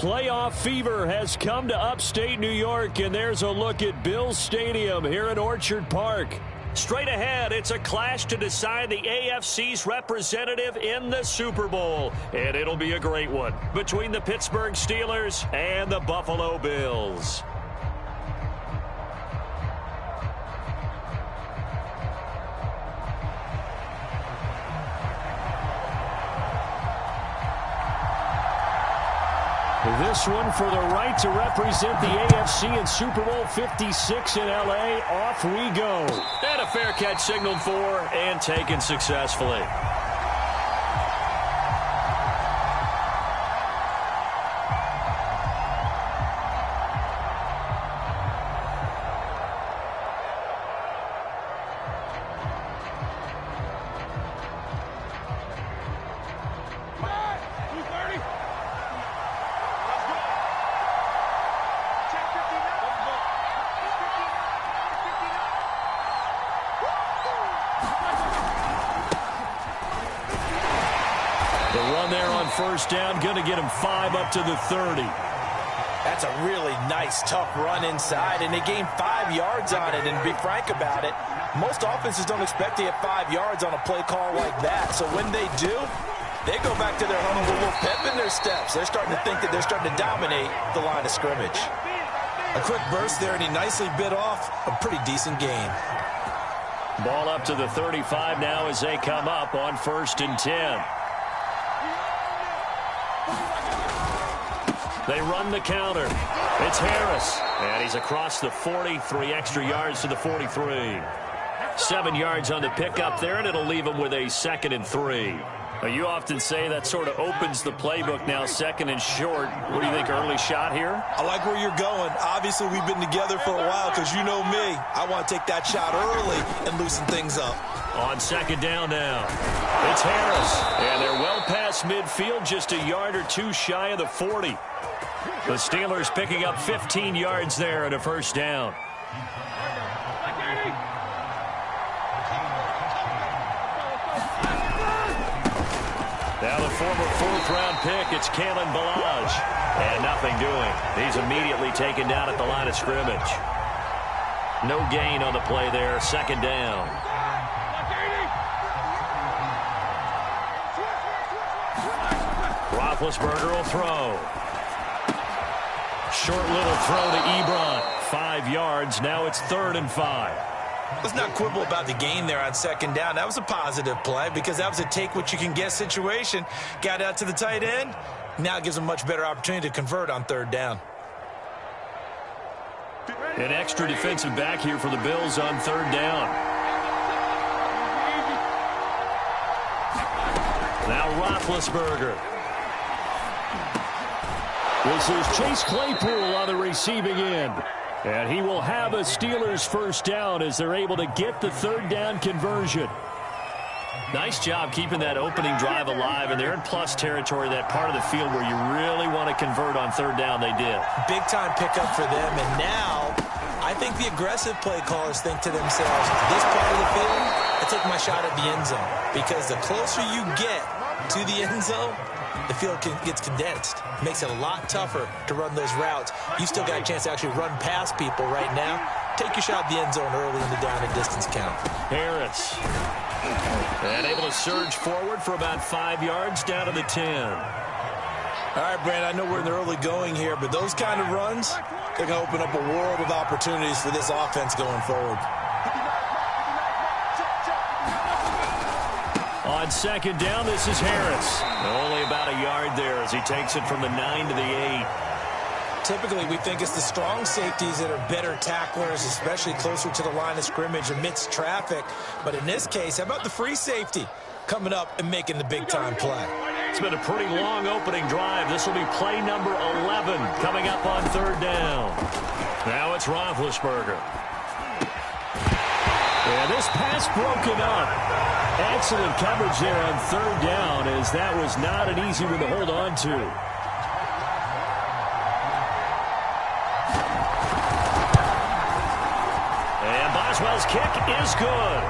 Playoff fever has come to upstate New York, and there's a look at Bills Stadium here in Orchard Park. Straight ahead, it's a clash to decide the AFC's representative in the Super Bowl, and it'll be a great one between the Pittsburgh Steelers and the Buffalo Bills. This one for the right to represent the AFC in Super Bowl 56 in L.A. Off we go. And a fair catch signaled for and taken successfully. First down, going to get him 5 up to the 30. That's a really nice, tough run inside, and they gained 5 yards on it. And to be frank about it, most offenses don't expect to get 5 yards on a play call like that. So when they do, they go back to their huddle with a little pep in their steps. They're starting to think that they're starting to dominate the line of scrimmage. A quick burst there, and he nicely bit off a pretty decent gain. Ball up to the 35 now as they come up on 1st and 10. They run the counter. It's Harris. And he's across the 40, 3 extra yards to the 43. 7 yards on the pickup there, and it'll leave him with a 2nd and 3. Now, you often say that sort of opens the playbook now, 2nd and short. What do you think, early shot here? I like where you're going. Obviously, we've been together for a while because you know me. I want to take that shot early and loosen things up. On 2nd down now, it's Harris. And they're well past midfield, just a yard or 2 shy of the 40. The Steelers picking up 15 yards there and a 1st down. Now the former 4th-round pick, it's Kalen Ballage. And nothing doing. He's immediately taken down at the line of scrimmage. No gain on the play there, 2nd down. Roethlisberger will throw. Short little throw to Ebron. 5 yards. Now it's 3rd and 5. Let's not quibble about the gain there on 2nd down. That was a positive play because that was a take-what-you-can-get situation. Got out to the tight end. Now it gives them a much better opportunity to convert on 3rd down. An extra defensive back here for the Bills on 3rd down. Now Roethlisberger. This is Chase Claypool on the receiving end. And he will have a Steelers 1st down as they're able to get the 3rd down conversion. Nice job keeping that opening drive alive, and they're in plus territory, that part of the field where you really want to convert on 3rd down. They did. Big-time pickup for them, and now I think the aggressive play callers think to themselves, this part of the field, I take my shot at the end zone, because the closer you get to the end zone, the field gets condensed. It makes it a lot tougher to run those routes. You still got a chance to actually run past people right now. Take your shot at the end zone early in the down and distance count. Harris. And able to surge forward for about 5 yards down to the 10. All right, Brandon, I know we're in the early going here, but those kind of runs, they're going to open up a world of opportunities for this offense going forward. On 2nd down, this is Harris. Only about a yard there as he takes it from the 9 to the 8. Typically, we think it's the strong safeties that are better tacklers, especially closer to the line of scrimmage amidst traffic. But in this case, how about the free safety coming up and making the big-time play? It's been a pretty long opening drive. This will be play number 11 coming up on 3rd down. Now it's Roethlisberger. And this pass broken up. Excellent coverage there on 3rd down, as that was not an easy one to hold on to. And Boswell's kick is good.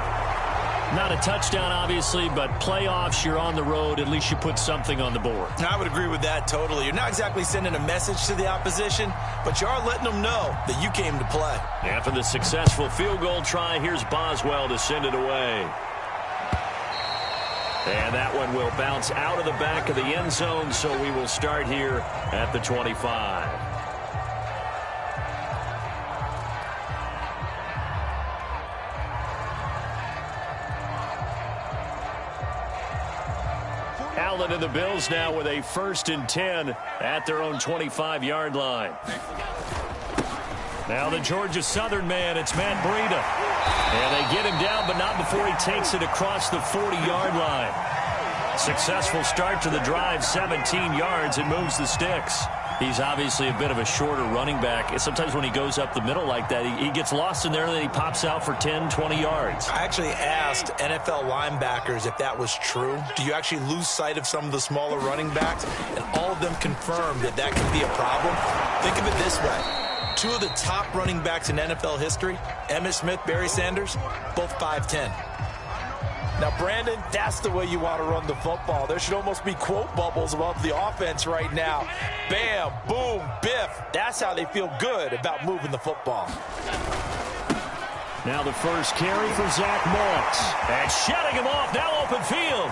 Not a touchdown, obviously, but playoffs, you're on the road. At least you put something on the board. I would agree with that totally. You're not exactly sending a message to the opposition, but you are letting them know that you came to play. After the successful field goal try, here's Boswell to send it away. And that one will bounce out of the back of the end zone, so we will start here at the 25. Allen and the Bills now with a 1st and 10 at their own 25-yard line. Now the Georgia Southern man, it's Matt Breida. And they get him down, but not before he takes it across the 40-yard line. Successful start to the drive, 17 yards, and moves the sticks. He's obviously a bit of a shorter running back. And sometimes when he goes up the middle like that, he gets lost in there, and then he pops out for 10, 20 yards. I actually asked NFL linebackers if that was true. Do you actually lose sight of some of the smaller running backs? And all of them confirmed that that can be a problem. Think of it this way. 2 of the top running backs in NFL history, Emmitt Smith, Barry Sanders, both 5'10". Now, Brandon, that's the way you want to run the football. There should almost be quote bubbles above the offense right now. Bam, boom, biff. That's how they feel good about moving the football. Now the first carry for Zach Moss. And shutting him off, now open field.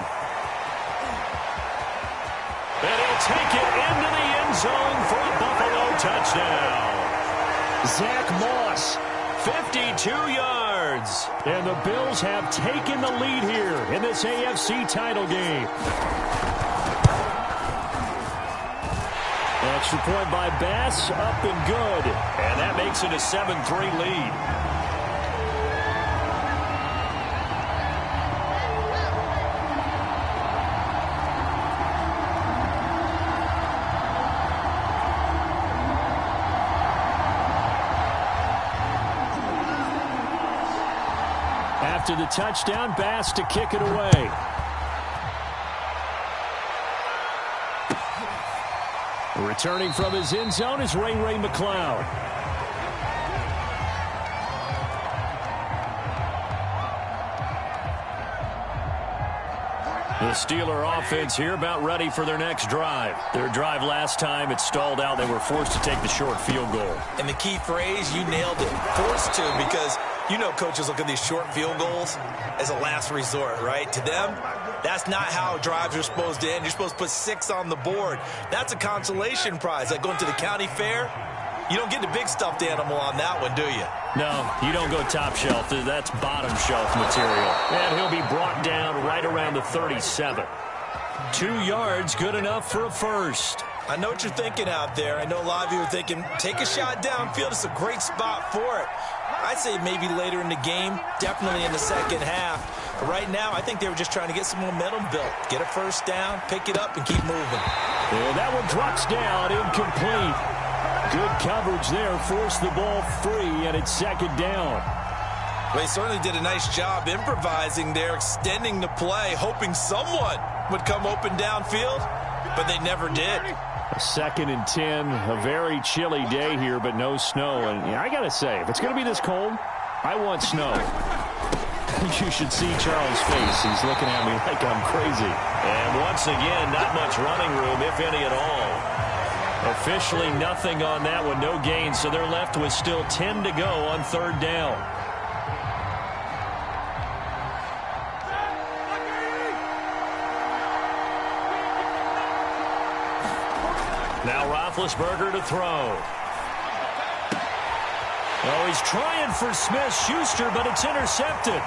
And he'll take it into the end zone for a Buffalo touchdown. Zach Moss, 52 yards. And the Bills have taken the lead here in this AFC title game. Extra point by Bass, up and good. And that makes it a 7-3 lead. After the touchdown, Bass to kick it away. Returning from his end zone is Ray McCloud. The Steeler offense here about ready for their next drive. Their drive last time, it stalled out. They were forced to take the short field goal. And the key phrase, you nailed it. Forced to, because you know coaches look at these short field goals as a last resort, right? To them, that's not how drives are supposed to end. You're supposed to put 6 on the board. That's a consolation prize. Like going to the county fair, you don't get the big stuffed animal on that one, do you? No, you don't go top shelf. That's bottom shelf material. And he'll be brought down right around the 37. 2 yards, good enough for a first. I know what you're thinking out there. I know a lot of you are thinking, take a shot downfield. It's a great spot for it. I'd say maybe later in the game, definitely in the second half. But right now, I think they were just trying to get some momentum built. Get a first down, pick it up, and keep moving. And that one drops down, incomplete. Good coverage there, forced the ball free, and it's second down. They certainly did a nice job improvising there, extending the play, hoping someone would come open downfield, but they never did. A 2nd and 10, a very chilly day here, but no snow. And I got to say, if it's going to be this cold, I want snow. You should see Charles' face. He's looking at me like I'm crazy. And once again, not much running room, if any at all. Officially nothing on that one, no gain. So they're left with still 10 to go on 3rd down. Now Roethlisberger to throw. Oh, he's trying for Smith-Schuster, but it's intercepted.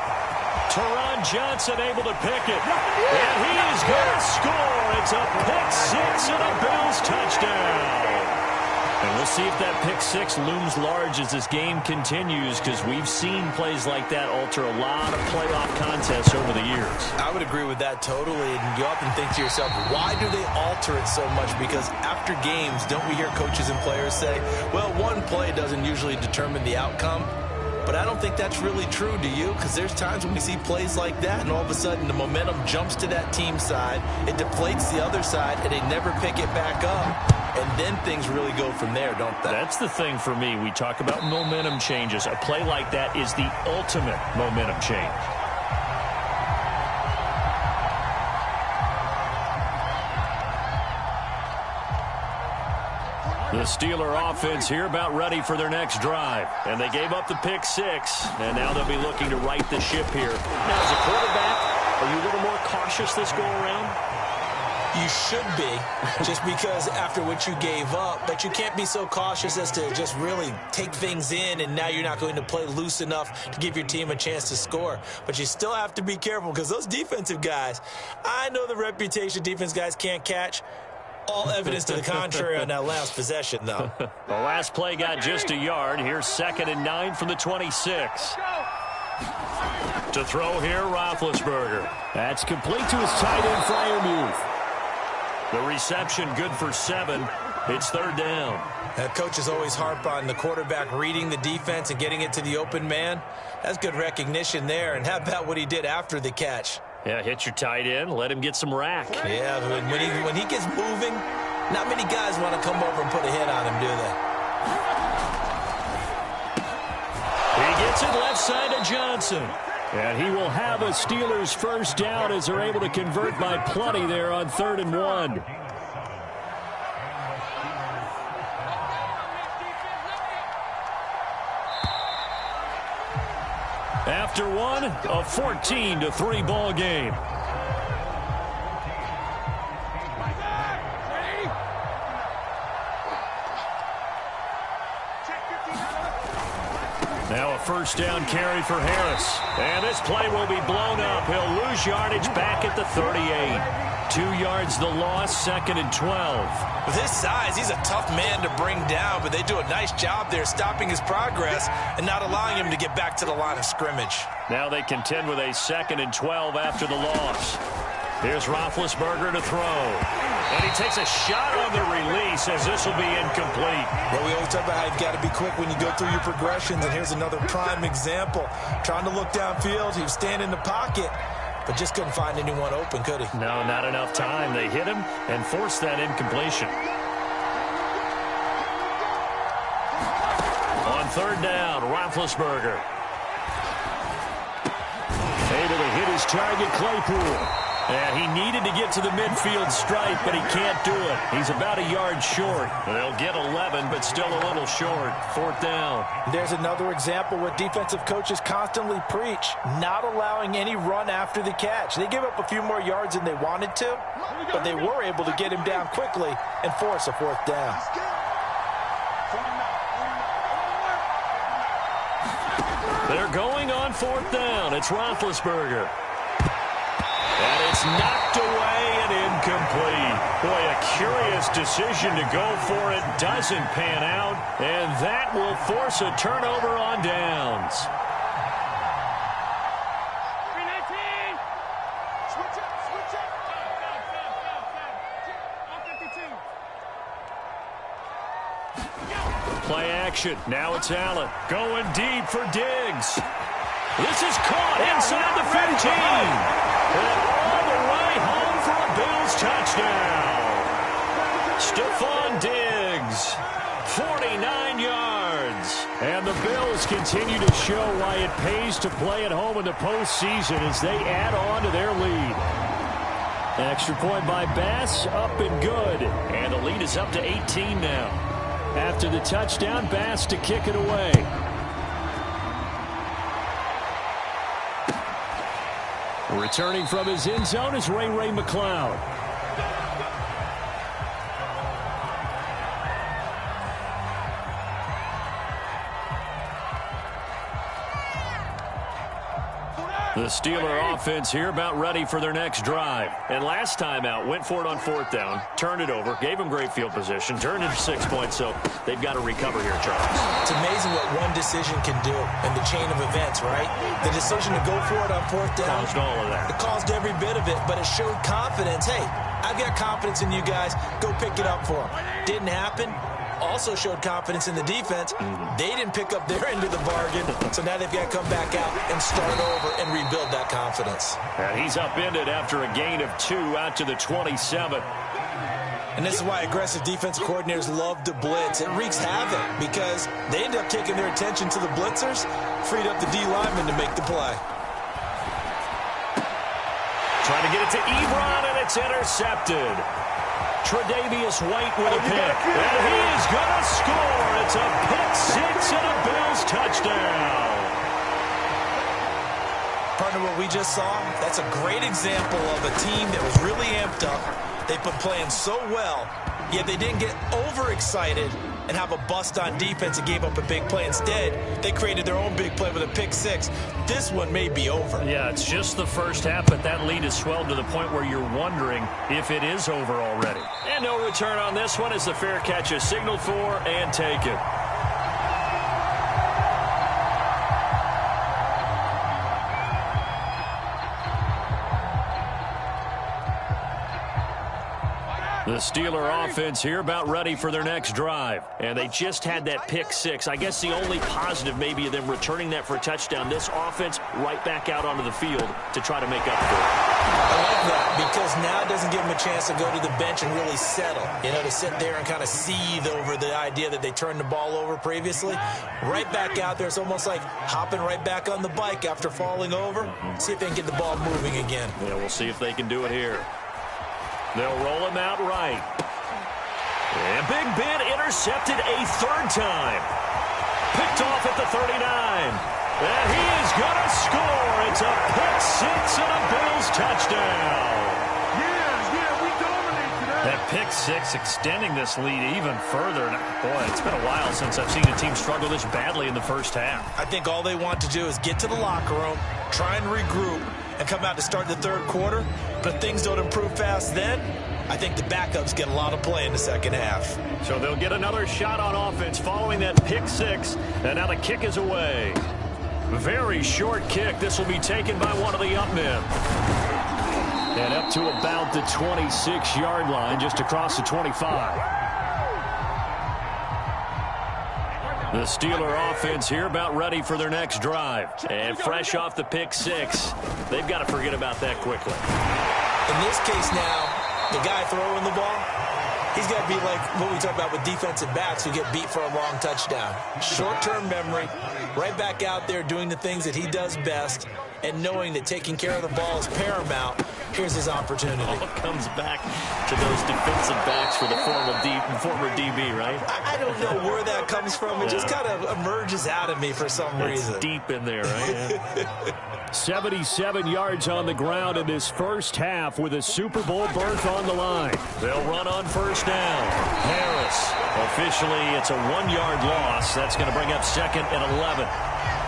Teron Johnson able to pick it. And he is going to score. It's a pick 6 and a Bills touchdown. And we'll see if that pick 6 looms large as this game continues, because we've seen plays like that alter a lot of playoff contests over the years. I would agree with that totally. And you often think to yourself, why do they alter it so much? Because after games, don't we hear coaches and players say, well, one play doesn't usually determine the outcome? But I don't think that's really true, do you? Because there's times when we see plays like that, and all of a sudden the momentum jumps to that team side, it deflates the other side, and they never pick it back up. And then things really go from there, don't they? That's the thing for me. We talk about momentum changes. A play like that is the ultimate momentum change. The Steeler offense here about ready for their next drive. And they gave up the pick 6, and now they'll be looking to right the ship here. Now, as a quarterback, are you a little more cautious this go-around? You should be, just because after what you gave up, but you can't be so cautious as to just really take things in, and now you're not going to play loose enough to give your team a chance to score. But you still have to be careful, because those defensive guys, I know the reputation defense guys can't catch. All evidence to the contrary on that last possession, though. The last play got just a yard. Here's 2nd and 9 from the 26. To throw here, Roethlisberger. That's complete to his tight end, Freiermuth. The reception good for 7. It's 3rd down. Coaches always harp on the quarterback reading the defense and getting it to the open man. That's good recognition there. And how about what he did after the catch? Yeah, hit your tight end, let him get some rack. Yeah, when he gets moving, not many guys want to come over and put a hit on him, do they? He gets it left side to Johnson. And he will have a Steelers first down as they're able to convert by plenty there on 3rd and 1. After one, a 14-3 ball game. Now a first down carry for Harris. And this play will be blown up. He'll lose yardage back at the 38. 2 yards the loss, 2nd and 12. With his size, he's a tough man to bring down, but they do a nice job there stopping his progress and not allowing him to get back to the line of scrimmage. Now they contend with a 2nd and 12 after the loss. Here's Roethlisberger to throw. And he takes a shot on the release as this will be incomplete. Well, we always talk about how you've got to be quick when you go through your progressions, and here's another prime example. Trying to look downfield, he was standing in the pocket, but just couldn't find anyone open, could he? No, not enough time. They hit him and forced that incompletion. On 3rd down, Roethlisberger. Able to hit his target, Claypool. And he needed to get to the midfield stripe, but he can't do it. He's about a yard short. They'll get 11, but still a little short. 4th down. There's another example what defensive coaches constantly preach, not allowing any run after the catch. They gave up a few more yards than they wanted to, but they were able to get him down quickly and force a 4th down. They're going on 4th down. It's Roethlisberger. And it's knocked away and incomplete. Boy, a curious decision to go for it. Doesn't pan out. And that will force a turnover on downs. 319. Switch it. Play action. Now it's Allen. Going deep for Diggs. This is caught inside the 15. And all the way home for a Bills touchdown. Stephon Diggs, 49 yards. And the Bills continue to show why it pays to play at home in the postseason as they add on to their lead. Extra point by Bass, up and good. And the lead is up to 18 now. After the touchdown, Bass to kick it away. Returning from his end zone is Ray McCloud. The Steeler offense here about ready for their next drive. And last time out, went for it on 4th down, turned it over, gave them great field position, turned it to 6 points, so they've got to recover here, Charles. It's amazing what one decision can do in the chain of events, right? The decision to go for it on 4th down. Caused all of that. It caused every bit of it, but it showed confidence. Hey, I've got confidence in you guys. Go pick it up for them. Didn't happen. Also showed confidence in the defense. They didn't pick up their end of the bargain, so now they've got to come back out and start over and rebuild that confidence. And he's upended after a gain of 2 out to the 27. And this is why aggressive defensive coordinators love to blitz. It wreaks havoc because they end up taking their attention to the blitzers, freed up the D lineman to make the play. Trying to get it to Ebron, and it's intercepted. Tre'Davious White with a pick. And he is going to score. It's a pick six and a Bills touchdown. Partner, what we just saw, that's a great example of a team that was really amped up. They've been playing so well, yet they didn't get overexcited and have a bust on defense and gave up a big play. Instead, they created their own big play with a pick six. This one may be over. Yeah, it's just the first half, but that lead has swelled to the point where you're wondering if it is over already. And no return on this one as the fair catch is signaled for and taken. The Steeler offense here about ready for their next drive. And they just had that pick six. I guess the only positive maybe of them returning that for a touchdown. This offense right back out onto the field to try to make up for it. I like that because now it doesn't give them a chance to go to the bench and really settle. You know, to sit there and kind of seethe over the idea that they turned the ball over previously. Right back out there. It's almost like hopping right back on the bike after falling over. See if they can get the ball moving again. Yeah, we'll see if they can do it here. They'll roll him out right. And Big Ben intercepted a third time. Picked off at the 39. And he is going to score. It's a pick six and a Bills touchdown. Yeah, we dominate today. That pick six extending this lead even further. And boy, it's been a while since I've seen a team struggle this badly in the first half. I think all they want to do is get to the locker room, try and regroup, and come out to start the third quarter. But if things don't improve fast then, I think the backups get a lot of play in the second half. So they'll get another shot on offense following that pick six. And now the kick is away. Very short kick. This will be taken by one of the up men. And up to about the 26-yard line, just across the 25. The Steeler offense here about ready for their next drive. And fresh off the pick six, they've got to forget about that quickly. In this case now, the guy throwing the ball, he's got to be like what we talk about with defensive backs who get beat for a long touchdown. Short-term memory, right back out there doing the things that he does best, and knowing that taking care of the ball is paramount. Here's his opportunity. All comes back to those defensive backs for the former DB, right? I don't know where that comes from. It just kind of emerges out of me for some reason. It's deep in there, right? 77 yards on the ground in this first half with a Super Bowl berth on the line. They'll run on first down. Harris. Officially, it's a 1-yard loss. That's going to bring up second and 11.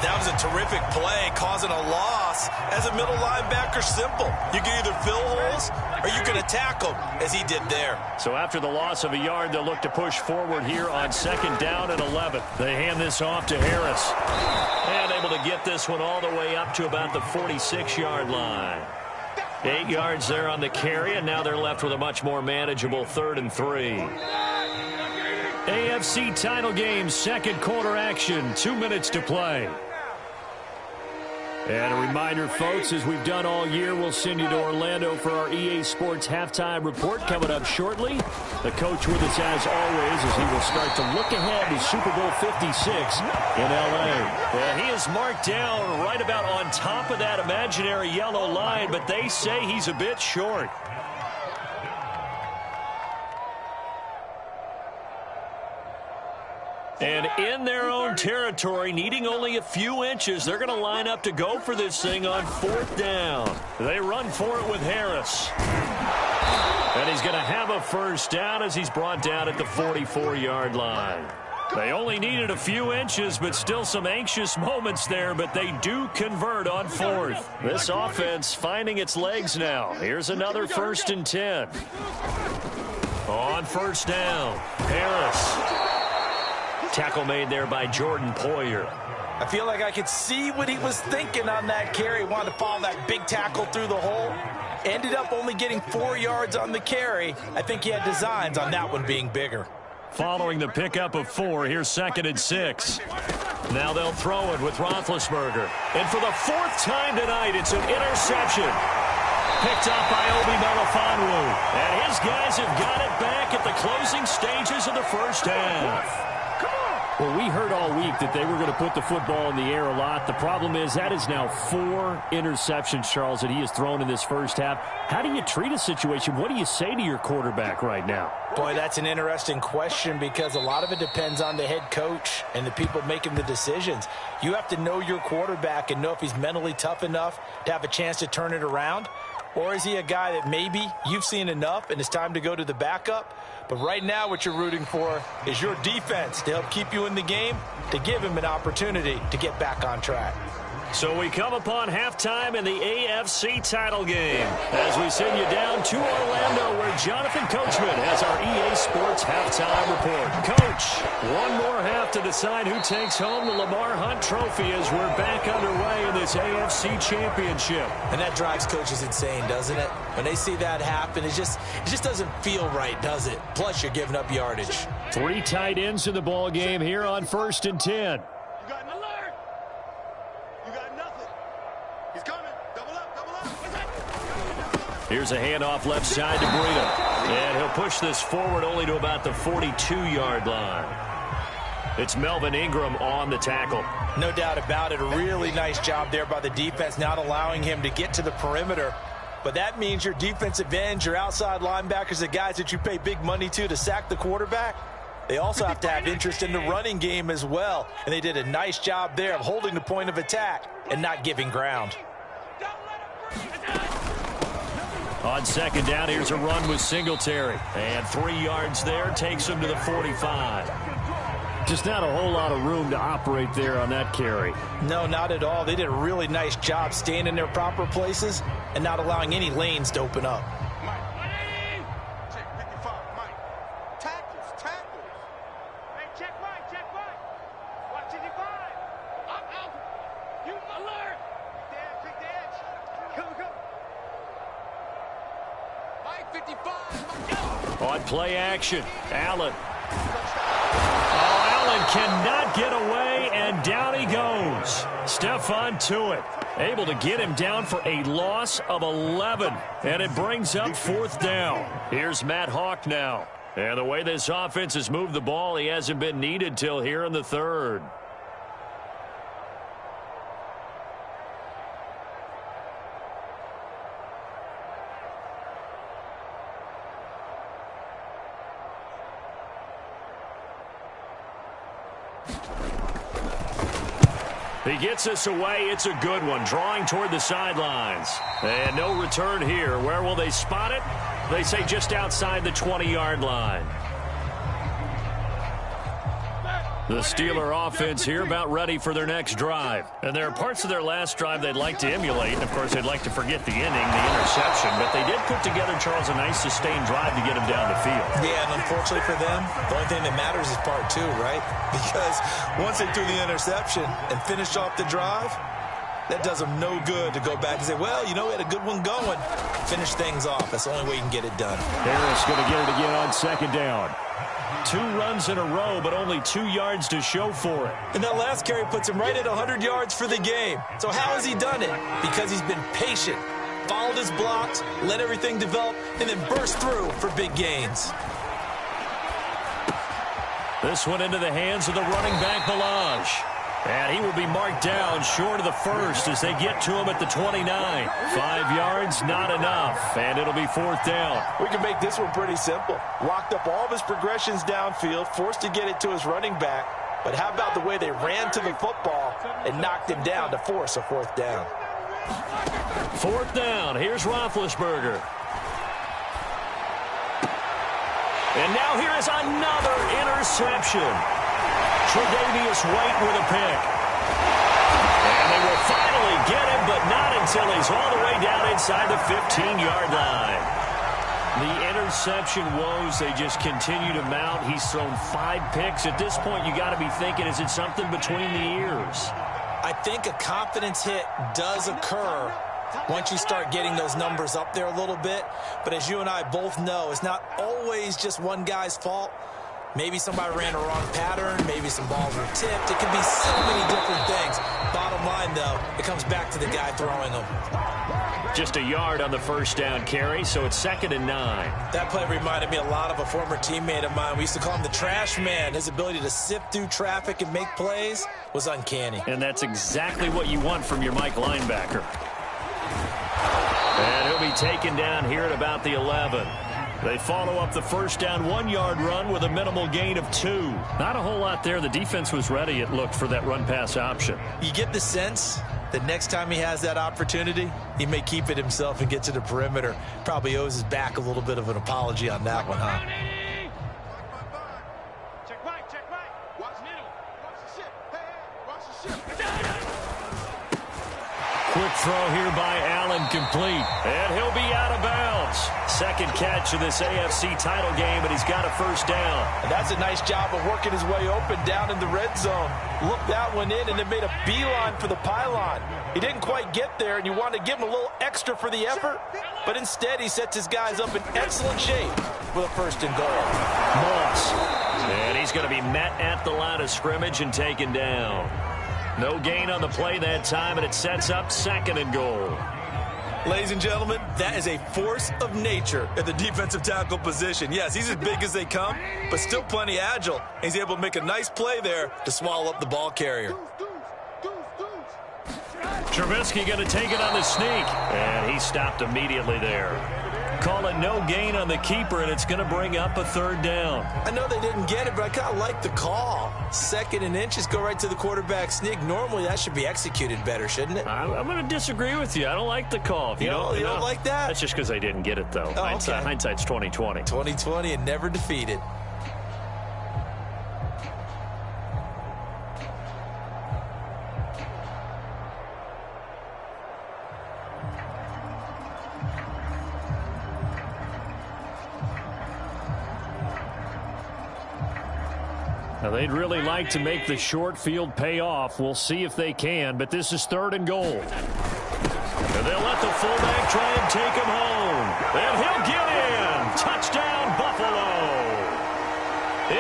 That was a terrific play, causing a loss. As a middle linebacker, simple. You can either fill holes or you can attack them, as he did there. So after the loss of a yard, they'll look to push forward here on second down and 11. They hand this off to Harris. And able to get this one all the way up to about the 46-yard line. 8 yards there on the carry, and now they're left with a much more manageable 3rd and 3. AFC title game, second quarter action, 2 minutes to play. And a reminder, folks, as we've done all year, we'll send you to Orlando for our EA Sports halftime report coming up shortly. The coach with us as always as he will start to look ahead to Super Bowl 56 in L.A. And he is marked down right about on top of that imaginary yellow line, but they say he's a bit short. And in their own territory, needing only a few inches, they're going to line up to go for this thing on 4th down. They run for it with Harris. And he's going to have a first down as he's brought down at the 44-yard line. They only needed a few inches, but still some anxious moments there, but they do convert on 4th. This offense finding its legs now. Here's another 1st and 10. On 1st down, Harris. Tackle made there by Jordan Poyer. I feel like I could see what he was thinking on that carry. Wanted to follow that big tackle through the hole. Ended up only getting 4 yards on the carry. I think he had designs on that one being bigger. Following the pickup of 4, here's 2nd and 6. Now they'll throw it with Roethlisberger. And for the 4th time tonight, it's an interception. Picked up by Obi Melifonwu. And his guys have got it back at the closing stages of the first half. Well, we heard all week that they were going to put the football in the air a lot. The problem is that is now 4 interceptions, Charles, that he has thrown in this first half. How do you treat a situation? What do you say to your quarterback right now? Boy, that's an interesting question because a lot of it depends on the head coach and the people making the decisions. You have to know your quarterback and know if he's mentally tough enough to have a chance to turn it around. Or is he a guy that maybe you've seen enough and it's time to go to the backup? But right now what you're rooting for is your defense to help keep you in the game, to give him an opportunity to get back on track. So we come upon halftime in the AFC title game as we send you down to Orlando where Jonathan Coachman has our EA Sports halftime report. Coach, one more half to decide who takes home the Lamar Hunt Trophy as we're back underway in this AFC championship. And that drives coaches insane, doesn't it? When they see that happen, it just doesn't feel right, does it? Plus, you're giving up yardage. 3 tight ends in the ball game here on 1st and 10. Here's a handoff left side to Breida. And he'll push this forward only to about the 42-yard line. It's Melvin Ingram on the tackle. No doubt about it. A really nice job there by the defense, not allowing him to get to the perimeter. But that means your defensive ends, your outside linebackers, the guys that you pay big money to sack the quarterback, they also have to have interest in the running game as well. And they did a nice job there of holding the point of attack and not giving ground. On 2nd down, here's a run with Singletary. And 3 yards there takes him to the 45. Just not a whole lot of room to operate there on that carry. No, not at all. They did a really nice job staying in their proper places and not allowing any lanes to open up. On play action, Allen. Allen cannot get away, and down he goes. Stephon Tuitt able to get him down for a loss of 11, and it brings up 4th down. Here's Matt Hawk now. And the way this offense has moved the ball, he hasn't been needed till here in the 3rd. He gets us away. It's a good one. Drawing toward the sidelines. And no return here. Where will they spot it? They say just outside the 20-yard line. The Steeler offense here about ready for their next drive. And there are parts of their last drive they'd like to emulate. And, of course, they'd like to forget the inning, the interception. But they did put together, Charles, a nice sustained drive to get him down the field. Yeah, and unfortunately for them, the only thing that matters is part 2, right? Because once they threw the interception and finished off the drive, that does them no good to go back and say, well, you know, we had a good one going. Finish things off. That's the only way you can get it done. Harris going to get it again on 2nd down. 2 runs in a row, but only 2 yards to show for it. And that last carry puts him right at 100 yards for the game. So how has he done it? Because he's been patient, followed his blocks, let everything develop, and then burst through for big gains. This one into the hands of the running back, Balaj. And he will be marked down short of the 1st as they get to him at the 29. 5 yards, not enough. And it'll be 4th down. We can make this one pretty simple. Locked up all of his progressions downfield, forced to get it to his running back. But how about the way they ran to the football and knocked him down to force a 4th down? 4th down. Here's Roethlisberger. And now here is another interception. Tre'Davious White with a pick. And they will finally get him, but not until he's all the way down inside the 15-yard line. The interception woes, they just continue to mount. He's thrown 5 picks. At this point, you got to be thinking, is it something between the ears? I think a confidence hit does occur once you start getting those numbers up there a little bit. But as you and I both know, it's not always just one guy's fault. Maybe somebody ran a wrong pattern. Maybe some balls were tipped. It could be so many different things. Bottom line, though, it comes back to the guy throwing them. Just a yard on the first down carry, so it's 2nd and 9. That play reminded me a lot of a former teammate of mine. We used to call him the trash man. His ability to sift through traffic and make plays was uncanny. And that's exactly what you want from your Mike linebacker. And he'll be taken down here at about the 11. They follow up the first down 1-yard run with a minimal gain of 2. Not a whole lot there. The defense was ready, it looked, for that run-pass option. You get the sense that next time he has that opportunity, he may keep it himself and get to the perimeter. Probably owes his back a little bit of an apology on that one, huh? Check right. Watch middle. Watch the ship. Hey, watch the ship. Quick throw here by Allen, complete. And he'll be out of bounds. Second catch of this AFC title game, and he's got a first down. And that's a nice job of working his way open down in the red zone. Looked that one in and then made a beeline for the pylon. He didn't quite get there, and you wanted to give him a little extra for the effort. But instead, he sets his guys up in excellent shape with a 1st and goal. Moss. And he's going to be met at the line of scrimmage and taken down. No gain on the play that time, and it sets up 2nd and goal. Ladies and gentlemen, that is a force of nature at the defensive tackle position. Yes, he's as big as they come, but still plenty agile. He's able to make a nice play there to swallow up the ball carrier. Trubisky going to take it on the sneak, and he stopped immediately there. Call it no gain on the keeper, and it's going to bring up a 3rd down. I know they didn't get it, but I kind of like the call. 2nd and inches, go right to the quarterback sneak. Normally, that should be executed better, shouldn't it? I'm going to disagree with you. I don't like the call. If you don't like that? That's just because they didn't get it, though. Oh, okay. Hindsight's 20/20. 20/20 and never defeated. Now, they'd really like to make the short field pay off. We'll see if they can, but this is 3rd and goal. And they'll let the fullback try and take him home. And he'll get in. Touchdown, Buffalo.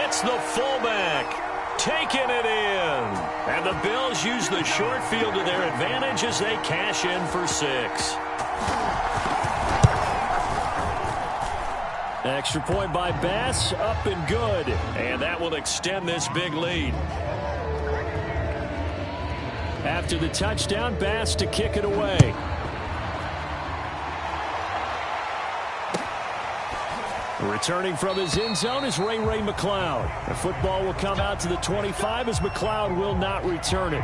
It's the fullback taking it in. And the Bills use the short field to their advantage as they cash in for 6. Extra point by Bass, up and good. And that will extend this big lead. After the touchdown, Bass to kick it away. Returning from his end zone is Ray McLeod. The football will come out to the 25 as McLeod will not return it.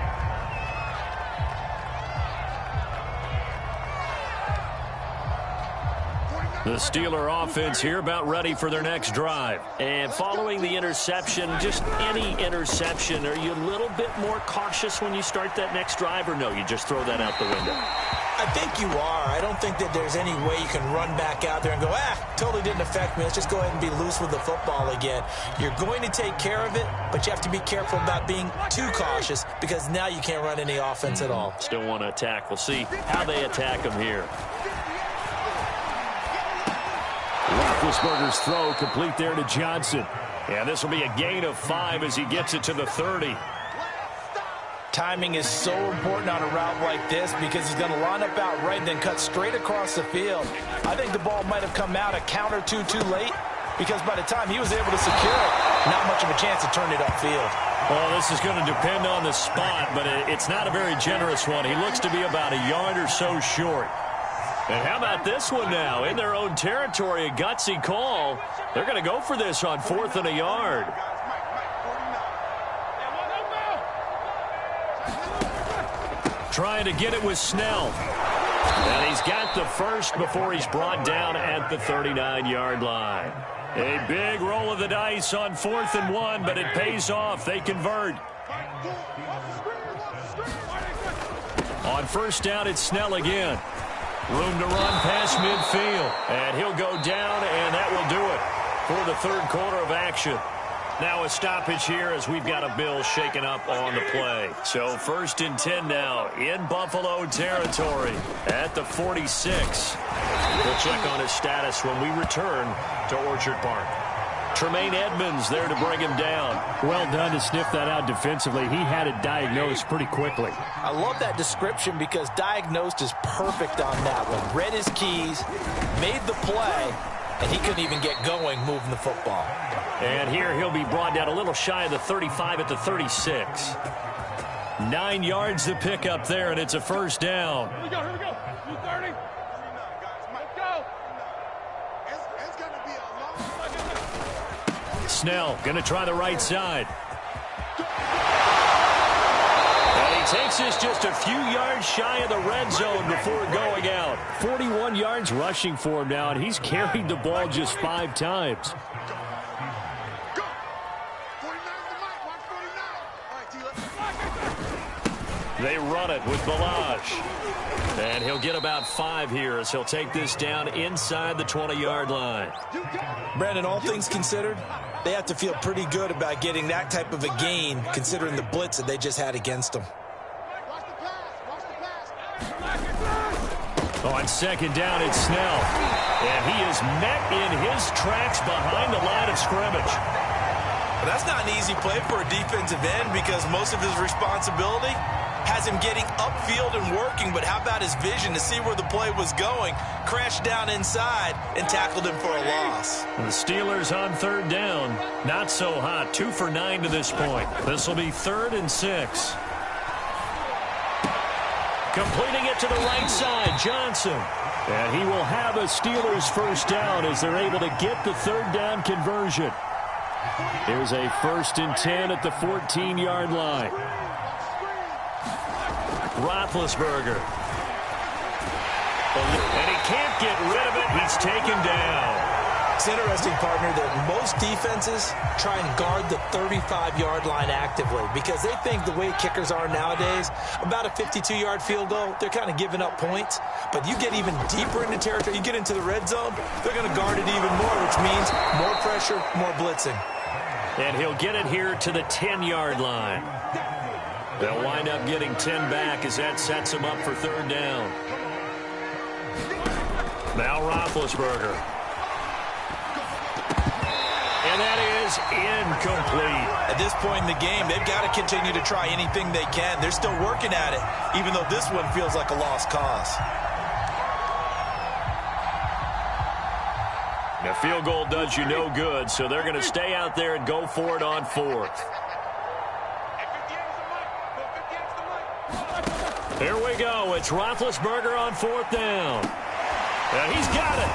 The Steeler offense here about ready for their next drive. And following the interception, just any interception, are you a little bit more cautious when you start that next drive, or no, you just throw that out the window? I think you are. I don't think that there's any way you can run back out there and go, totally didn't affect me. Let's just go ahead and be loose with the football again. You're going to take care of it, but you have to be careful about being too cautious because now you can't run any offense at all. Still want to attack. We'll see how they attack him here. Roethlisberger's throw complete there to Johnson. And this will be a gain of 5 as he gets it to the 30. Timing is so important on a route like this because he's going to line up out right and then cut straight across the field. I think the ball might have come out a count or two too late because by the time he was able to secure it, not much of a chance to turn it upfield. Well, this is going to depend on the spot, but it's not a very generous one. He looks to be about a yard or so short. And how about this one now? In their own territory, a gutsy call. They're going to go for this on 4th and a yard. Trying to get it with Snell. And he's got the first before he's brought down at the 39-yard line. A big roll of the dice on 4th and 1, but it pays off. They convert. On first down, it's Snell again. Room to run past midfield. And he'll go down, and that will do it for the third quarter of action. Now a stoppage here as we've got a Bill shaken up on the play. So 1st and 10 now in Buffalo territory at the 46. We'll check on his status when we return to Orchard Park. Tremaine Edmonds there to bring him down. Well done to sniff that out defensively. He had it diagnosed pretty quickly. I love that description because diagnosed is perfect on that one. Read his keys, made the play, and he couldn't even get going moving the football. And here he'll be brought down a little shy of the 35 at the 36. 9 yards to pick up there, and it's a first down. Here we go. 230. Let's go. It's going to be a long. Snell going to try the right side. And he takes us just a few yards shy of the red zone before going out. 41 yards rushing for him now, and he's carried the ball just 5 times. They run it with Balazs. And he'll get about 5 here as he'll take this down inside the 20-yard line. Brandon, all things considered, they have to feel pretty good about getting that type of a gain considering the blitz that they just had against them. On second down, it's Snell. And he is met in his tracks behind the line of scrimmage. But that's not an easy play for a defensive end because most of his responsibility has him getting upfield and working, but how about his vision to see where the play was going, crashed down inside, and tackled him for a loss. The Steelers on third down. Not so hot. 2 for 9 to this point. This will be 3rd and 6. Completing it to the right side, Johnson. And he will have a Steelers first down as they're able to get the 3rd down conversion. Here's a 1st and 10 at the 14-yard line. Roethlisberger. And he can't get rid of it. He's taken down. It's interesting, partner, that most defenses try and guard the 35-yard line actively because they think the way kickers are nowadays, about a 52-yard field goal, they're kind of giving up points. But you get even deeper into territory, you get into the red zone, they're going to guard it even more, which means more pressure, more blitzing. And he'll get it here to the 10-yard line. They'll wind up getting 10 back as that sets him up for 3rd down. Now Roethlisberger. And that is incomplete. At this point in the game, they've got to continue to try anything they can. They're still working at it, even though this one feels like a lost cause. The field goal does you no good, so they're going to stay out there and go for it on 4th. Here we go. It's Roethlisberger on 4th down. And he's got it.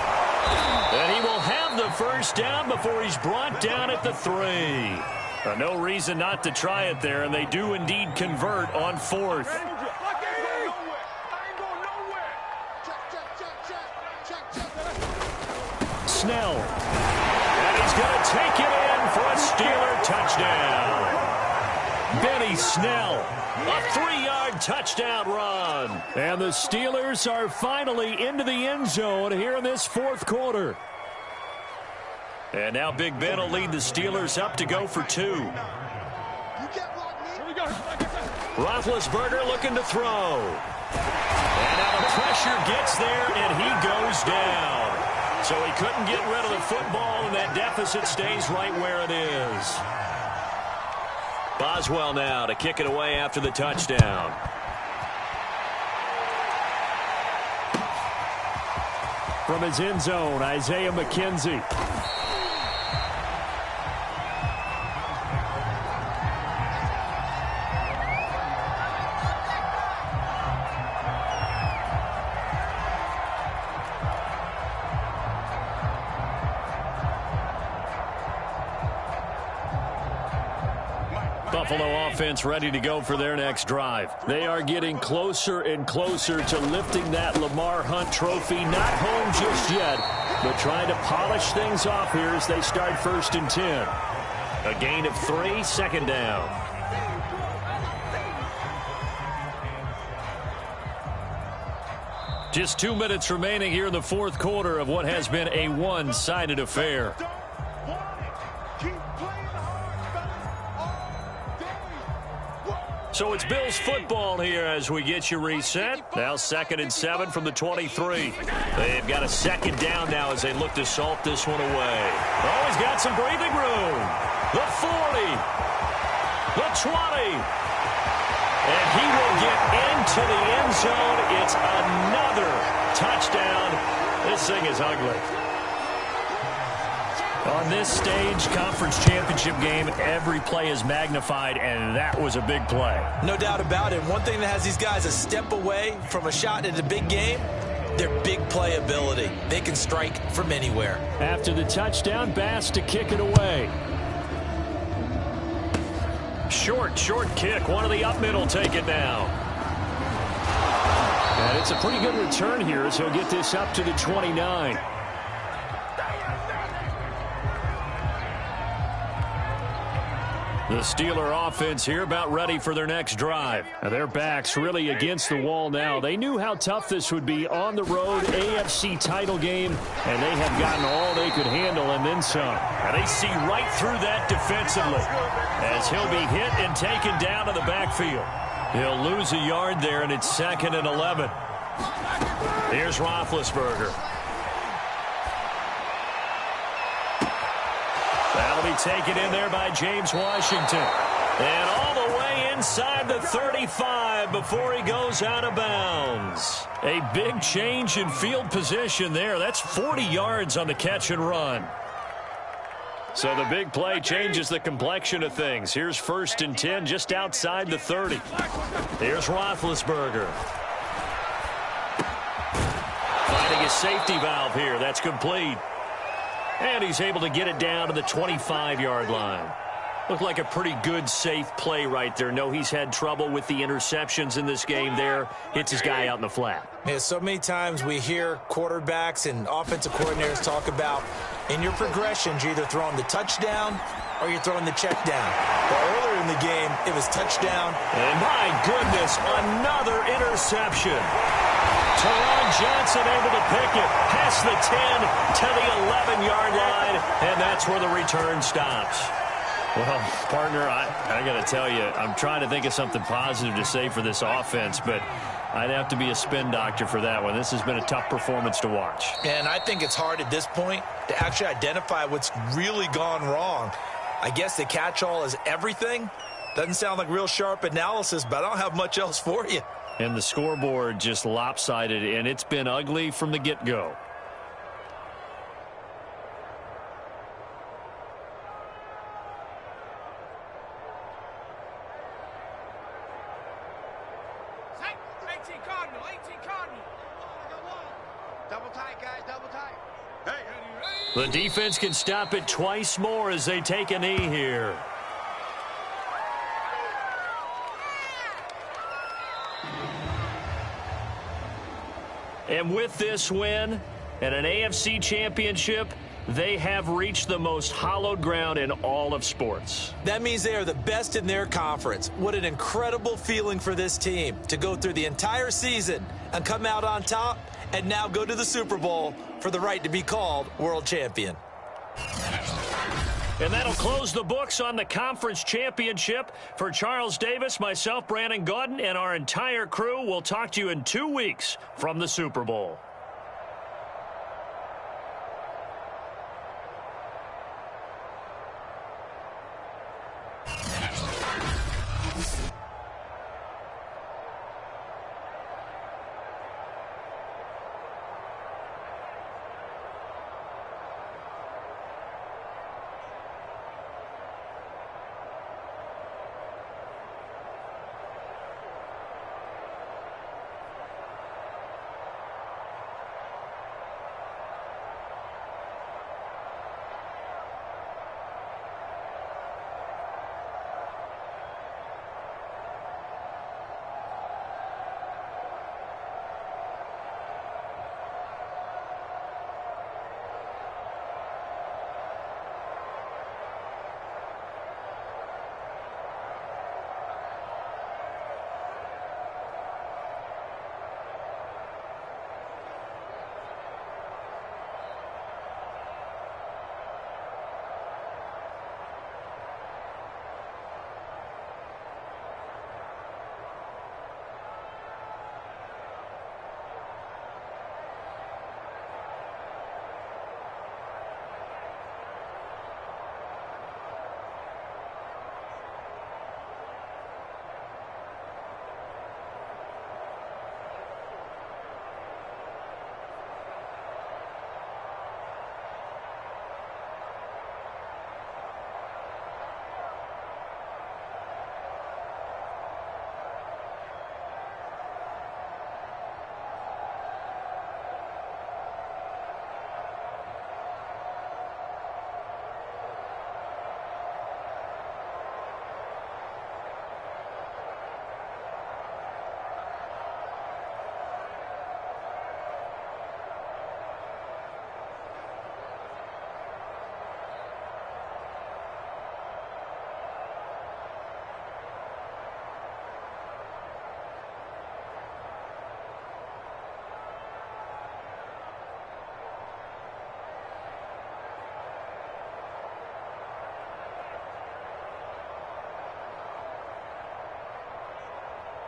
And he will have the first down before he's brought down at the 3. No reason not to try it there, and they do indeed convert on 4th. Snell. And he's going to take it in for a Steeler touchdown. Benny Snell. A 3-yard touchdown run. And the Steelers are finally into the end zone here in this 4th quarter. And now Big Ben will lead the Steelers up to go for 2. Roethlisberger looking to throw. And now the pressure gets there, and he goes down. So he couldn't get rid of the football, and that deficit stays right where it is. Boswell now to kick it away after the touchdown. From his end zone, Isaiah McKenzie. Buffalo offense ready to go for their next drive. They are getting closer and closer to lifting that Lamar Hunt trophy. Not home just yet, but trying to polish things off here as they start 1st and 10. A gain of 3, 2nd down. Just 2 minutes remaining here in the 4th quarter of what has been a one-sided affair. So it's Bills football here as we get you reset. Now 2nd and 7 from the 23. They've got a second down now as they look to salt this one away. Oh, he's got some breathing room. The 40. The 20. And he will get into the end zone. It's another touchdown. This thing is ugly. On this stage, conference championship game, every play is magnified, and that was a big play. No doubt about it. One thing that has these guys a step away from a shot at a big game, their big play ability. They can strike from anywhere. After the touchdown, Bass to kick it away. Short kick. One of the up middle take it now. And it's a pretty good return here as he'll get this up to the 29. The Steeler offense here about ready for their next drive. Now their backs really against the wall now. They knew how tough this would be on the road, AFC title game, and they have gotten all they could handle and then some. And they see right through that defensively as he'll be hit and taken down to the backfield. He'll lose a yard there, and it's 2nd and 11. Here's Roethlisberger. That'll be taken in there by James Washington. And all the way inside the 35 before he goes out of bounds. A big change in field position there. That's 40 yards on the catch and run. So the big play changes the complexion of things. Here's 1st and 10 just outside the 30. Here's Roethlisberger. Finding his safety valve here. That's complete. And he's able to get it down to the 25-yard line. Looked like a pretty good, safe play right there. No, he's had trouble with the interceptions in this game there. Hits his guy out in the flat. Yeah, so many times we hear quarterbacks and offensive coordinators talk about in your progressions, you're either throwing the touchdown or you're throwing the check down. But earlier in the game, it was touchdown. And my goodness, another interception. Teron Johnson able to pick it past the 10 to the 11-yard line, and that's where the return stops. Well, partner, I got to tell you, I'm trying to think of something positive to say for this offense, but I'd have to be a spin doctor for that one. This has been a tough performance to watch. And I think it's hard at this point to actually identify what's really gone wrong. I guess the catch-all is everything. Doesn't sound like real sharp analysis, but I don't have much else for you. And the scoreboard just lopsided, and it's been ugly from the get-go. Double tight, guys, double tight. The defense can stop it twice more as they take a knee here. And with this win and an AFC championship, they have reached the most hallowed ground in all of sports. That means they are the best in their conference. What an incredible feeling for this team to go through the entire season and come out on top and now go to the Super Bowl for the right to be called world champion. And that'll close the books on the conference championship. For Charles Davis, myself, Brandon Gaudin, and our entire crew, we'll talk to you in 2 weeks from the Super Bowl.